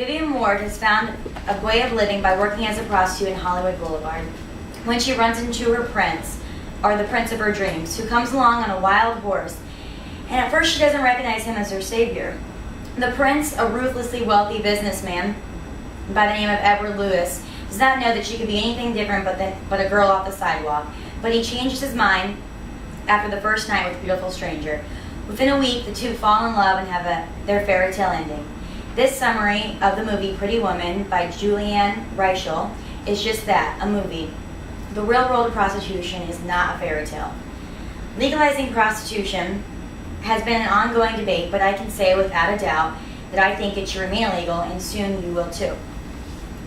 Vivian Ward has found a way of living by working as a prostitute in Hollywood Boulevard. When she runs into her prince, or the prince of her dreams, who comes along on a wild horse, and at first she doesn't recognize him as her savior. The prince, a ruthlessly wealthy businessman by the name of Edward Lewis, does not know that she could be anything different but a girl off the sidewalk. But he changes his mind after the first night with a beautiful stranger. Within a week, the two fall in love and have their fairy tale ending. This summary of the movie Pretty Woman by Julianne Reichel is just that, a movie. The real world of prostitution is not a fairy tale. Legalizing prostitution has been an ongoing debate, but I can say without a doubt that I think it should remain illegal, and soon you will too.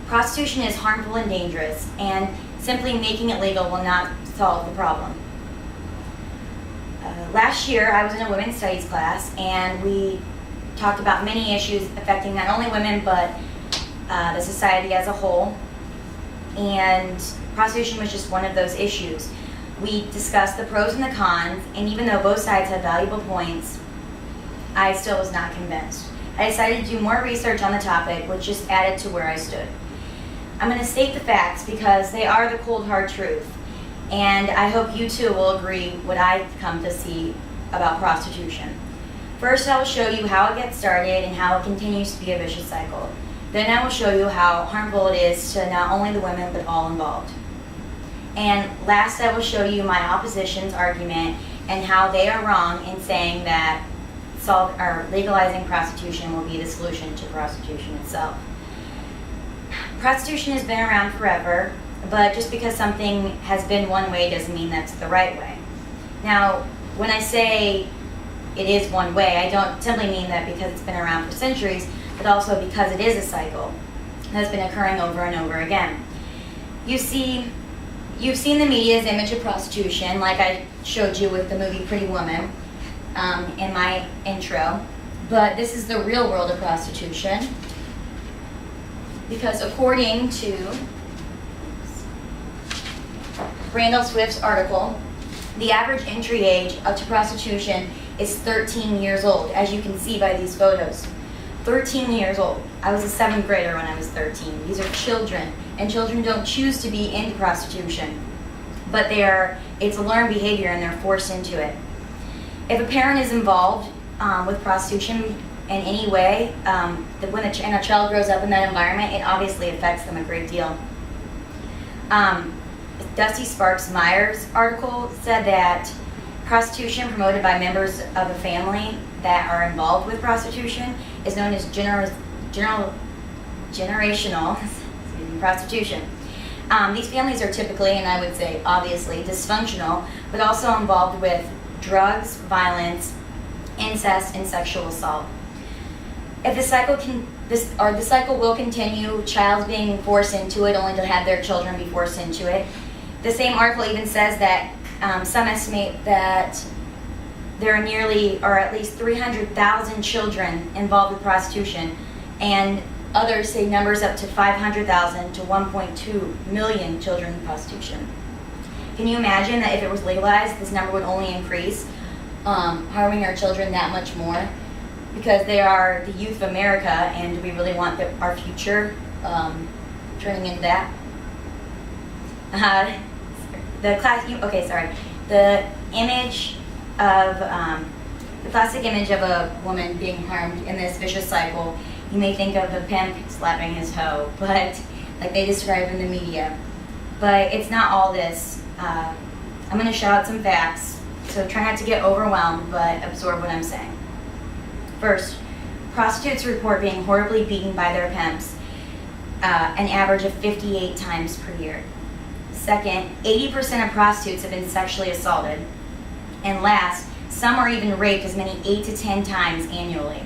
Prostitution is harmful and dangerous, and simply making it legal will not solve the problem. Last year, I was in a women's studies class, and we talked about many issues affecting not only women, but the society as a whole. And prostitution was just one of those issues. We discussed the pros and the cons, and even though both sides had valuable points, I still was not convinced. I decided to do more research on the topic, which just added to where I stood. I'm going to state the facts because they are the cold hard truth, and I hope you too will agree what I've come to see about prostitution. First, I will show you how it gets started and how it continues to be a vicious cycle. Then I will show you how harmful it is to not only the women but all involved. And last, I will show you my opposition's argument and how they are wrong in saying that legalizing prostitution will be the solution to prostitution itself. Prostitution has been around forever, but just because something has been one way doesn't mean that's the right way. Now, when I say it is one way, I don't simply mean that because it's been around for centuries, but also because it is a cycle that's been occurring over and over again. You've seen the media's image of prostitution, like I showed you with the movie Pretty Woman in my intro, but this is the real world of prostitution, because according to Randall Swift's article, the average entry age to prostitution is 13 years old, as you can see by these photos. 13 years old. I was a 7th grader when I was 13. These are children, and children don't choose to be into prostitution, but it's a learned behavior and they're forced into it. If a parent is involved with prostitution in any way, when a child grows up in that environment, it obviously affects them a great deal. Dusty Sparks-Meyer's article said that prostitution promoted by members of a family that are involved with prostitution is known as generational prostitution. These families are typically, and I would say obviously, dysfunctional, but also involved with drugs, violence, incest, and sexual assault. If the cycle will continue, child being forced into it only to have their children be forced into it. The same article even says that some estimate that there are at least 300,000 children involved with prostitution, and others say numbers up to 500,000 to 1.2 million children in prostitution. Can you imagine that if it was legalized, this number would only increase, harming our children that much more? Because they are the youth of America, and do we really want our future turning into that? The image of the classic image of a woman being harmed in this vicious cycle, you may think of a pimp slapping his hoe, but like they describe in the media. But it's not all this. I'm going to shout out some facts, so try not to get overwhelmed, but absorb what I'm saying. First, prostitutes report being horribly beaten by their pimps, an average of 58 times per year. Second, 80% of prostitutes have been sexually assaulted. And last, some are even raped as many 8 to 10 times annually.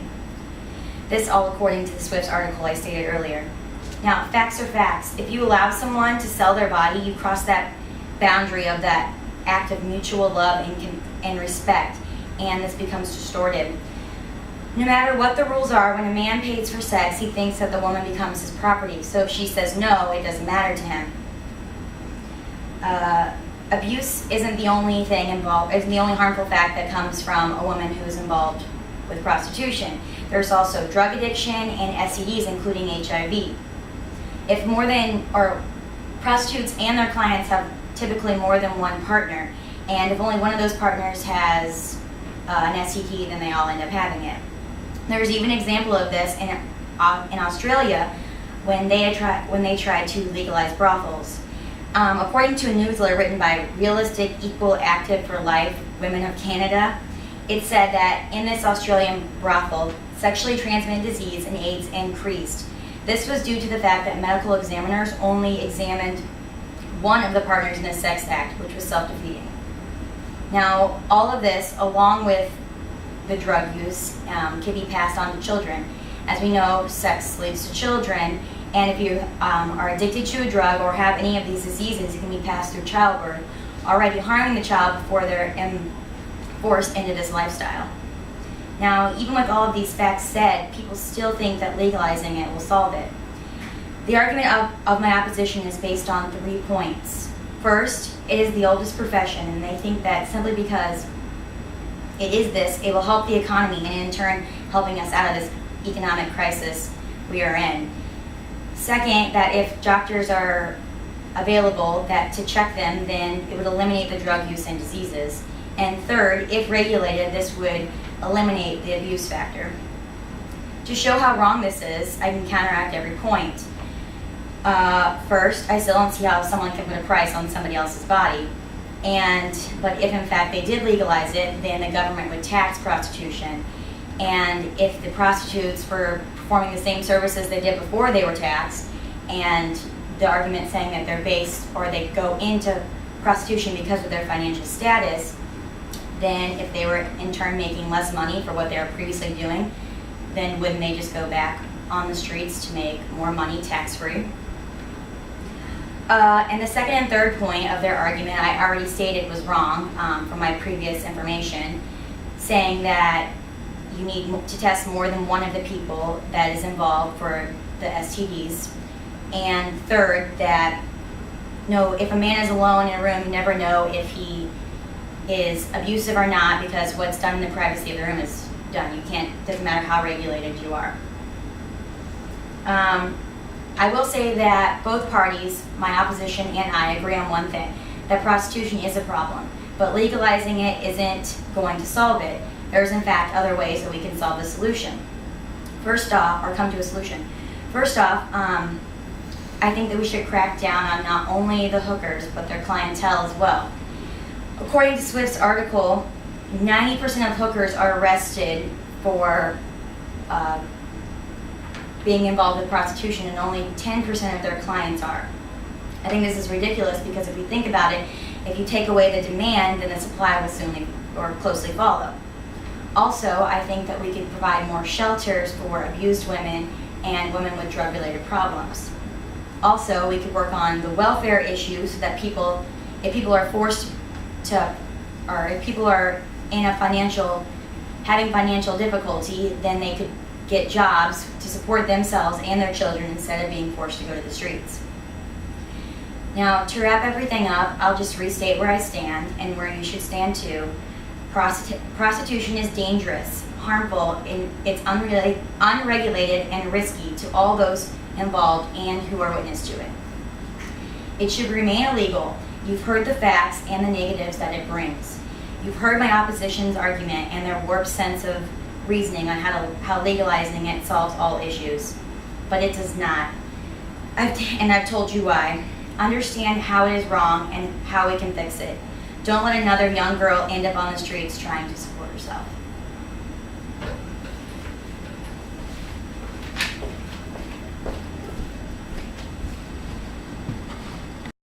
This all according to the Swift's article I stated earlier. Now, facts are facts. If you allow someone to sell their body, you cross that boundary of that act of mutual love and respect, and this becomes distorted. No matter what the rules are, when a man pays for sex, he thinks that the woman becomes his property. So if she says no, it doesn't matter to him. Abuse isn't the only thing involved, isn't the only harmful fact that comes from a woman who is involved with prostitution. There's also drug addiction and STDs, including HIV. Prostitutes and their clients have typically more than one partner, and if only one of those partners has an STD, then they all end up having it. There's even an example of this in Australia when they tried to legalize brothels. According to a newsletter written by Realistic Equal Active for Life Women of Canada, it said that in this Australian brothel, sexually transmitted disease and AIDS increased. This was due to the fact that medical examiners only examined one of the partners in the sex act, which was self-defeating. Now, all of this, along with the drug use, can be passed on to children. As we know, sex leads to children, and if you are addicted to a drug or have any of these diseases, it can be passed through childbirth, already harming the child before they're forced into this lifestyle. Now, even with all of these facts said, people still think that legalizing it will solve it. The argument of my opposition is based on 3 points. First, it is the oldest profession, and they think that simply because it is this, it will help the economy, and in turn, helping us out of this economic crisis we are in. Second, that if doctors are available to check them, then it would eliminate the drug use and diseases. And third, if regulated, this would eliminate the abuse factor. To show how wrong this is, I can counteract every point. First, I still don't see how someone can put a price on somebody else's body. But if in fact they did legalize it, then the government would tax prostitution. And if the prostitutes were performing the same services they did before they were taxed, and the argument saying that they go into prostitution because of their financial status, then if they were in turn making less money for what they were previously doing, then wouldn't they just go back on the streets to make more money tax-free? And the second and third point of their argument I already stated was wrong from my previous information, saying that you need to test more than one of the people that is involved for the STDs. And third, that if a man is alone in a room, you never know if he is abusive or not, because what's done in the privacy of the room is done. Doesn't matter how regulated you are. I will say that both parties, my opposition and I, agree on one thing, that prostitution is a problem, but legalizing it isn't going to solve it. There's in fact other ways that we can solve the solution. Come to a solution. First off, I think that we should crack down on not only the hookers, but their clientele as well. According to Swift's article, 90% of hookers are arrested for being involved with prostitution, and only 10% of their clients are. I think this is ridiculous, because if you think about it, if you take away the demand, then the supply will soon or closely follow. Also, I think that we could provide more shelters for abused women and women with drug-related problems. Also, we could work on the welfare issue so that if people are forced to, or if people are in having financial difficulty, then they could get jobs to support themselves and their children instead of being forced to go to the streets. Now, to wrap everything up, I'll just restate where I stand and where you should stand too. Prostitution is dangerous, harmful, and it's unregulated and risky to all those involved and who are witness to it. It should remain illegal. You've heard the facts and the negatives that it brings. You've heard my opposition's argument and their warped sense of reasoning on how legalizing it solves all issues. But it does not. I've told you why. Understand how it is wrong and how we can fix it. Don't let another young girl end up on the streets trying to support herself.